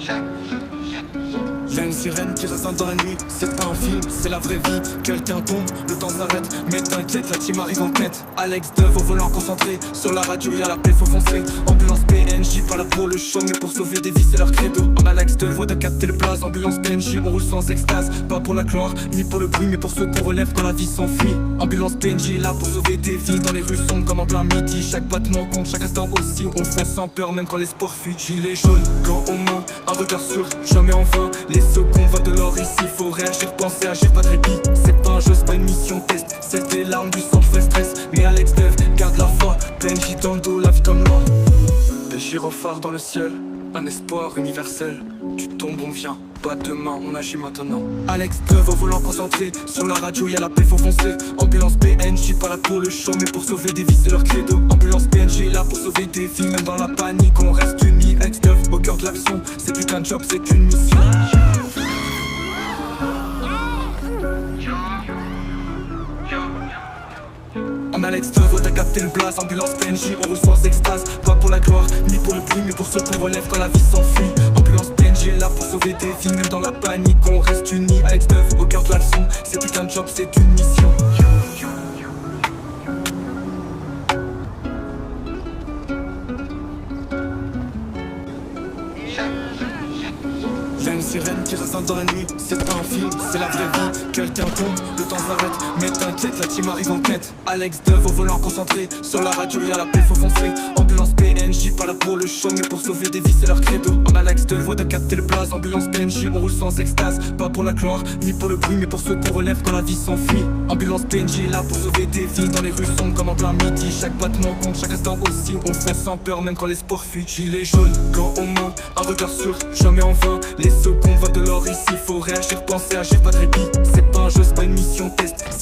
Y'a une sirène qui résonne dans la nuit. C'est pas un film, c'est la vraie vie. Quelqu'un tombe, le temps s'arrête. Mais t'inquiète, la team arrive en tête. Alex Dev au volant concentré. Sur la radio y'a la paix, faut foncer. Ambulance PNJ, pas là pour le show mais pour sauver des vies, c'est leur credo. En Alex Dev, de capter le place. Ambulance PNJ, on roule sans extase. Pas pour la gloire, ni pour le bruit, mais pour ceux qu'on relève quand la vie s'enfuit. Ambulance PNJ là pour sauver des vies. Dans les rues sombres comme en plein midi. Chaque battement compte, chaque instant aussi. On fait sans peur même quand l'espoir fuit. Gilet jaune, gants aux mains, un regard sûr, jamais en vain. Les secondes voient de l'or ici, faut réagir, penser, agir, pas de répit. C'est pas un jeu, c'est pas une mission test. C'est des larmes, du sang, fait stress. Mais Alex Dev garde la foi, PNJ dans le dos, la vie comme mort. Des gyrophares dans le ciel, un espoir universel. Tu tombes, on vient, pas demain, on agit maintenant. Alex Dev au volant concentré. Sur la radio y'a la paix, faut foncer. Ambulance PNJ, pas là pour le show mais pour sauver des vies, c'est leur credo. Ambulance PNJ là pour sauver des vies, même dans la panique on reste unis. Alex Dev au cœur de l'action, c'est plus qu'un job, c'est une mission. En Alex Dev, t'as capté le blast. Ambulance PNJ, on roule sans extase. Pas pour la gloire, ni pour le prix, mais pour ceux qu'on relève quand la vie s'enfuit. Ambulance PNJ est là pour sauver des vies, même dans la panique on reste unis. Alex Dev au cœur de la leçon, c'est plus qu'un job, c'est une mission. Y'a une sirène qui résonne dans la nuit. C'est pas un film, c'est la vraie vie. Quelqu'un tombe, le temps s'arrête. Mais t'inquiète, la team arrive en tête. Alex Dev au volant concentré. Sur la radio y'a la paix, faut foncer. Ambulance PNJ, pas là pour le show mais pour sauver des vies, c'est leur credo. En Alex Dev, de capter le place. Ambulance PNJ, on roule sans extase. Pas pour la gloire, ni pour le bruit, mais pour ceux qu'on relève quand la vie s'enfuit. Ambulance PNJ là pour sauver des vies. Dans les rues sombres comme en plein midi. Chaque battement compte, chaque instant aussi. On fait sans peur même quand l'espoir fuit. Gilet jaune, gants aux mains, un regard sûr, jamais en vain. Les secondes voient de l'or ici, faut réagir, penser, agir, pas de répit. C'est pas un jeu, c'est pas une mission test.